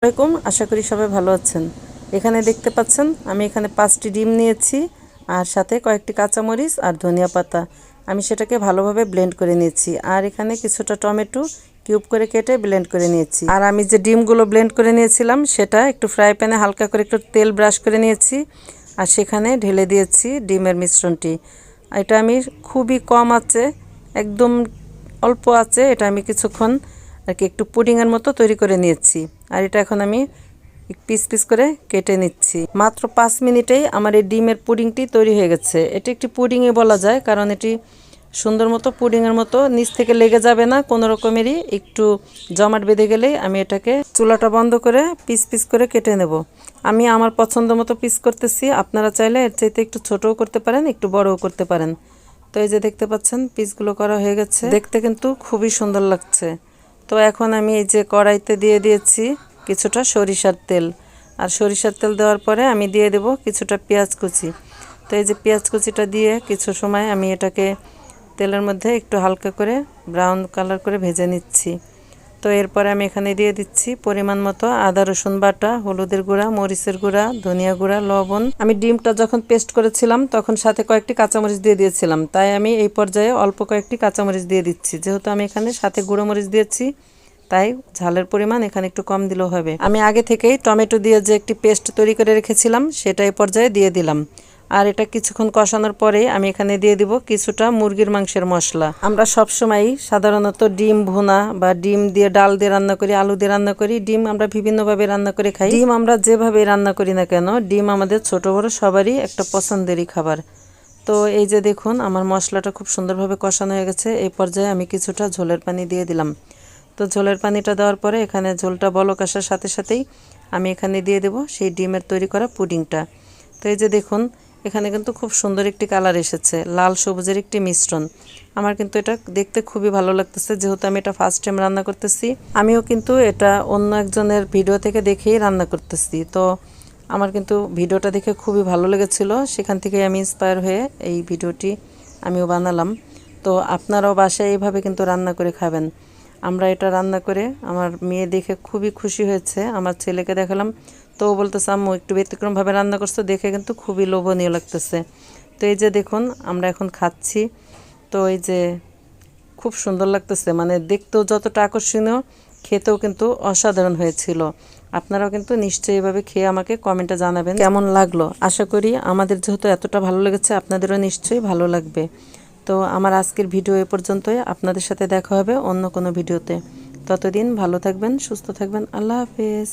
আসসালামাইকুম, আশা করি সবাই ভালো আছেন। এখানে দেখতে পাচ্ছেন আমি এখানে 5টি ডিম নিয়েছি আর সাথে কয়েকটি কাঁচামরিচ আর ধনিয়া পাতা। আমি সেটাকে ভালোভাবে ব্লেন্ড করে নিয়েছি। আর এখানে কিছুটা টমেটো কিউব করে কেটে ব্লেন্ড করে নিয়েছি। আর আমি যে ডিমগুলো ব্লেন্ড করে নিয়েছিলাম সেটা একটু ফ্রাই প্যানে হালকা করে একটু তেল ব্রাশ করে নিয়েছি আর সেখানে ঢেলে দিয়েছি ডিমের মিশ্রণটি। এটা আমি খুবই কম আঁচে, একদম অল্প আঁচে এটা আমি কিছুক্ষণ আর কি একটু পুডিংয়ের মতো তৈরি করে নিয়েছি। আর এটা এখন আমি পিস পিস করে কেটে নিচ্ছি। মাত্র 5 মিনিটেই আমার এই ডিমের পুডিংটি তৈরি হয়ে গেছে। এটি একটি পুডিংই বলা যায়, কারণ এটি সুন্দর মতো পুডিংয়ের মতো নিচ থেকে লেগে যাবে না কোনো রকমেরই। একটু জমাট বেঁধে গেলেই আমি এটাকে চুলাটা বন্ধ করে পিস পিস করে কেটে নেব। আমি আমার পছন্দ মতো পিস করতেছি, আপনারা চাইলে এর চাইতে একটু ছোটও করতে পারেন, একটু বড়ও করতে পারেন। তো এই যে দেখতে পাচ্ছেন পিসগুলো করা হয়ে গেছে, দেখতে কিন্তু খুবই সুন্দর লাগছে। তো এখন আমি এই যে কড়াইতে দিয়ে দিয়েছি কিছুটা সরিষার তেল। আর সরিষার তেল দেওয়ার পরে আমি দিয়ে দেব কিছুটা পেঁয়াজ কুচি। তো এই যে পেঁয়াজ কুচিটা দিয়ে কিছু সময় আমি এটাকে তেলের মধ্যে একটু হালকা করে ব্রাউন কালার করে ভেজে নিচ্ছি। তো এরপরে আমি এখানে দিয়ে দিচ্ছি পরিমাণ মতো আদা রসুন বাটা, হলুদের গুঁড়া, মরিচের গুঁড়া, ধনিয়া গুঁড়া, লবণ। আমি ডিমটা যখন পেস্ট করেছিলাম তখন সাথে কয়েকটি কাঁচামরিচ দিয়ে দিয়েছিলাম, তাই আমি এই পর্যায়ে অল্প কয়েকটি কাঁচামরিচ দিয়ে দিচ্ছি। যেহেতু আমি এখানে সাথে গুঁড়ো মরিচ দিয়েছি তাই ঝালের পরিমাণ এখানে একটু কম দিলেও হবে। আমি আগে থেকেই টমেটো দিয়ে যে একটি পেস্ট তৈরি করে রেখেছিলাম সেটা এই পর্যায়ে দিয়ে দিলাম। আর এটা কিছুক্ষণ কষানোর পরে আমি এখানে দিয়ে দিব কিছুটা মুরগির মাংসের মশলা। আমরা সবসময়ই সাধারণত ডিম ভুনা বা ডিম দিয়ে ডাল দিয়ে রান্না করি, আলু দিয়ে রান্না করি, ডিম আমরা বিভিন্নভাবে রান্না করে খাই। ডিম আমরা যেভাবে রান্না করি না কেন, ডিম আমাদের ছোট বড় সবারই একটা পছন্দেরই খাবার। তো এই যে দেখুন আমার মশলাটা খুব সুন্দরভাবে কষানো হয়ে গেছে। এই পর্যায়ে আমি কিছুটা ঝোলের পানি দিয়ে দিলাম। তো ঝোলের পানিটা দেওয়ার পরে এখানে ঝোলটা বলক আসার সাথে সাথেই আমি এখানে দিয়ে দেব সেই ডিমের তৈরি করা পুডিংটা। তো এই যে দেখুন এখানে কিন্তু খুব সুন্দর একটি কালার এসেছে, লাল সবুজের একটি মিশ্রণ। আমার কিন্তু এটা দেখতে খুবই ভালো লাগতেছে, যেহেতু আমি এটা ফার্স্ট টাইম রান্না করতেছি। আমিও কিন্তু এটা অন্য একজনের ভিডিও থেকে দেখেই রান্না করতেছি। তো আমার কিন্তু ভিডিওটা দেখে খুবই ভালো লেগেছিল, সেখান থেকে আমি ইন্সপায়ার হয়ে এই ভিডিওটি আমিও বানালাম। তো আপনারাও বাসায় এইভাবে কিন্তু রান্না করে খাবেন। আমরা এটা রান্না করে আমার মেয়ে দেখে খুবই খুশি হয়েছে। আমার ছেলেকে দেখালাম, তো ও বলতেছে আম্মু একটু ব্যতিক্রমভাবে রান্না করছো, দেখে কিন্তু খুবই লোভনীয় লাগতেছে। তো এই যে দেখুন আমরা এখন খাচ্ছি। তো এই যে খুব সুন্দর লাগতেছে, মানে দেখতেও যতটা আকর্ষণীয়, খেতেও কিন্তু অসাধারণ হয়েছিল। আপনারাও কিন্তু নিশ্চয়ই এভাবে খেয়ে আমাকে কমেন্টে জানাবেন কেমন লাগলো। আশা করি আমাদের যেহেতু এতটা ভালো লেগেছে আপনাদেরও নিশ্চয়ই ভালো লাগবে। তো আমার আজকের ভিডিও এ পর্যন্তই। আপনাদের সাথে দেখা হবে অন্য কোনো ভিডিওতে। ততদিন ভালো থাকবেন, সুস্থ থাকবেন। আল্লাহ হাফেজ।